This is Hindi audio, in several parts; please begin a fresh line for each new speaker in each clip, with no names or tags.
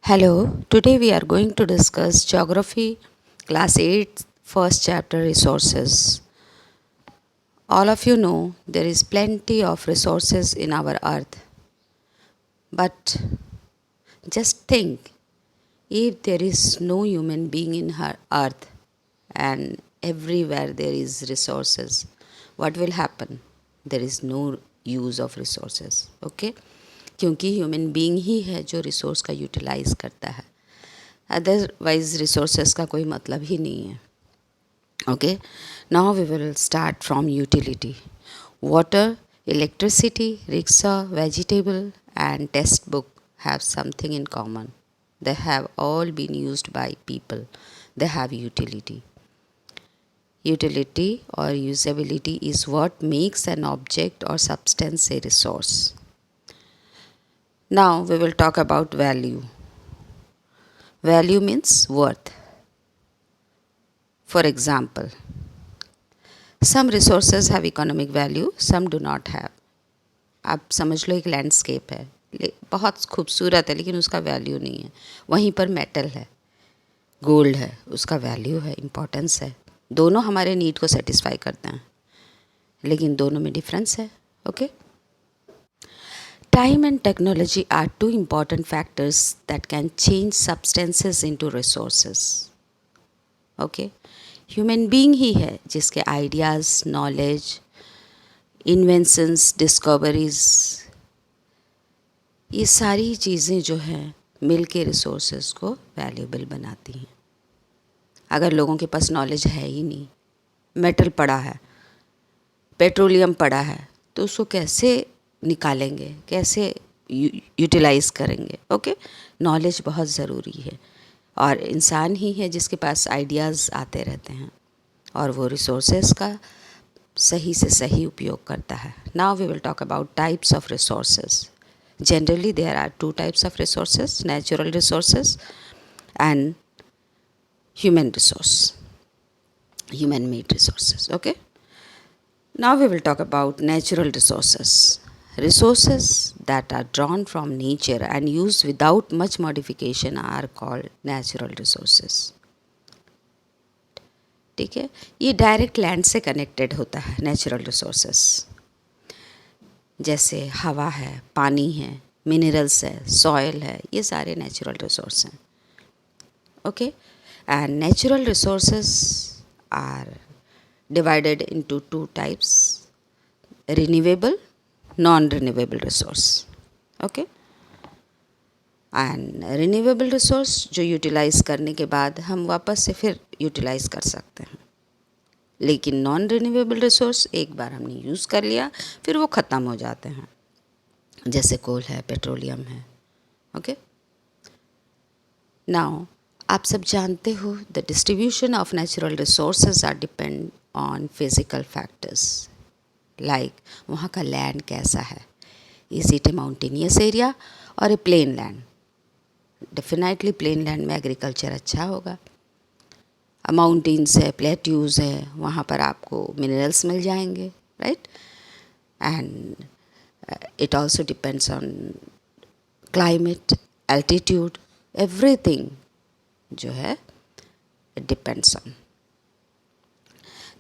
Hello, today we are going to discuss Geography Class 8 first chapter resources. All of you know there is plenty of resources in our earth. But just think, if there is no human being in her earth and everywhere there is resources, what will happen? There is no use of resources, okay? क्योंकि ह्यूमन बीइंग ही है जो रिसोर्स का यूटिलाइज करता है, अदरवाइज रिसोर्सेस का कोई मतलब ही नहीं है. Okay, now we will start from utility. Water, electricity, rickshaw, vegetable and textbook have something in common. They have all been used by people. They have utility. Utility or usability is what makes an object or substance a resource. Now we will talk about value. Value means worth. For example, some resources have economic value, some do not have. आप समझ लो एक लैंडस्केप है, बहुत खूबसूरत है लेकिन उसका वैल्यू नहीं है. वहीं पर मेटल है, गोल्ड है, उसका वैल्यू है, इम्पोर्टेंस है. दोनों हमारे नीड को सेटिस्फाई करते हैं लेकिन दोनों में डिफरेंस है. Okay, time and technology are two important factors that can change substances into resources. Okay, human being ही है जिसके आइडियाज़, नॉलेज, इन्वेंशंस, डिस्कवरीज, ये सारी चीज़ें जो हैं मिल के रिसोर्सेज को वैल्यूएबल बनाती हैं. अगर लोगों के पास नॉलेज है ही नहीं, मेटल पड़ा है, पेट्रोलियम पड़ा है, तो उसको कैसे निकालेंगे, कैसे यूटिलाइज़ करेंगे. ओके, नॉलेज बहुत ज़रूरी है और इंसान ही है जिसके पास आइडियाज़ आते रहते हैं और वो रिसोर्सेज का सही से सही उपयोग करता है. Now we will talk about types of resources. Generally there are two types of resources, natural resources and human resource, human made resources. Okay, now we will talk about natural resources. Resources that are drawn from nature and used without much modification are called natural resources. ठीक है, ये डायरेक्ट लैंड से कनेक्टेड होता है. नेचुरल रिसोर्सेस जैसे हवा है, पानी है, मिनरल्स है, सॉइल है, ये सारे नेचुरल रिसोर्स हैं. Okay, and natural resources are divided into two types: renewable, non-renewable resource. Okay, and renewable resource जो यूटिलाइज़ करने के बाद हम वापस से फिर यूटिलाइज़ कर सकते हैं, लेकिन नॉन रिन्यूएबल रिसोर्स एक बार हमने यूज़ कर लिया फिर वो ख़त्म हो जाते हैं, जैसे कोल है, पेट्रोलियम है. ओके, नाउ आप सब जानते हो the distribution of natural resources are depend on physical factors like वहाँ का लैंड कैसा है, is it a mountainous area और a plain land. Definitely plain land में एग्रीकल्चर अच्छा होगा. माउंटेन्स है, प्लेट्यूज़ है, वहाँ पर आपको मिनरल्स मिल जाएंगे, right. And it also depends on climate, altitude, everything जो है it depends on.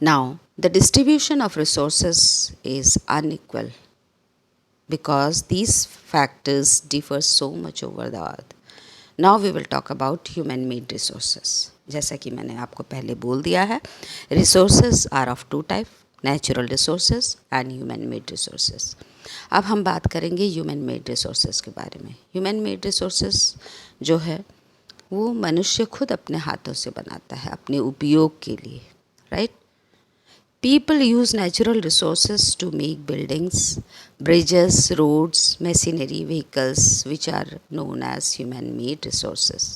Now the distribution of resources is unequal because these factors differ so much over the earth. Now we will talk about human made resources. जैसा कि मैंने आपको पहले बोल दिया है, resources are of two type: natural resources and human made resources. अब हम बात करेंगे human made resources के बारे में. human made resources जो है वो मनुष्य खुद अपने हाथों से बनाता है अपने उपयोग के लिए, right. People use natural resources to make buildings, bridges, roads, machinery, vehicles which are known as human made resources.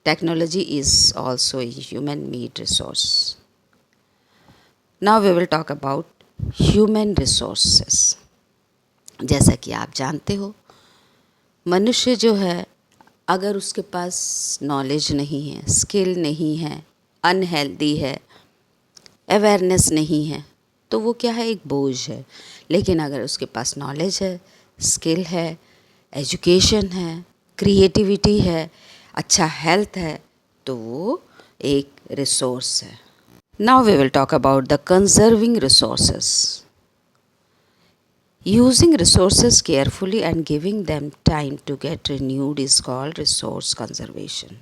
Technology is also a human made resource. Now we will talk about human resources. जैसा कि आप जानते हो, मनुष्य जो है अगर उसके पास नॉलेज नहीं है, स्किल नहीं है, अनहेल्दी है, अवेयरनेस नहीं है, तो वो क्या है, एक बोझ है. लेकिन अगर उसके पास नॉलेज है, स्किल है, एजुकेशन है, क्रिएटिविटी है, अच्छा हेल्थ है, तो वो एक रिसोर्स है. Now we will talk about the conserving resources. Using resources carefully and giving them time to get renewed is called resource conservation.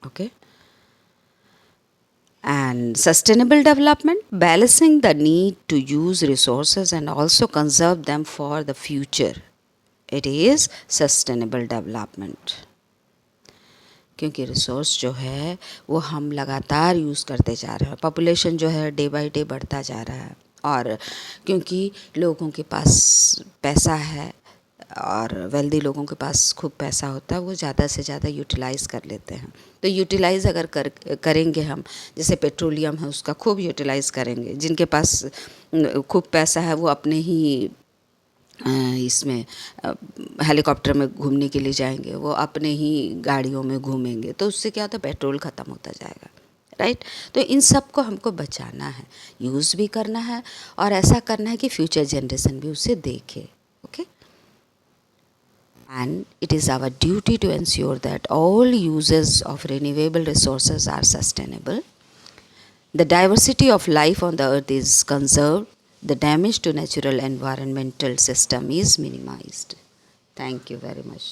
Okay? And sustainable development, balancing the need to use resources and also conserve them for the future. It is sustainable development. क्योंकि रिसोर्स जो है वो हम लगातार यूज़ करते जा रहे हैं. पॉपुलेशन जो है डे बाय डे बढ़ता जा रहा है, और क्योंकि लोगों के पास पैसा है और वेल्दी लोगों के पास खूब पैसा होता है, वो ज़्यादा से ज़्यादा यूटिलाइज़ कर लेते हैं. तो यूटिलाइज़ अगर करेंगे हम, जैसे पेट्रोलियम है उसका खूब यूटिलाइज़ करेंगे. जिनके पास खूब पैसा है वो अपने ही इसमें हेलीकॉप्टर में घूमने के लिए जाएंगे, वो अपने ही गाड़ियों में घूमेंगे, तो उससे क्या होता है, पेट्रोल ख़त्म होता जाएगा. राइट. तो इन सब को हमको बचाना है, यूज़ भी करना है, और ऐसा करना है कि फ्यूचर जनरेशन भी उसे देखे. Okay. And it is our duty to ensure that all uses of renewable resources are sustainable, the diversity of life on the earth is conserved, the damage to natural environmental system is minimized. Thank you very much.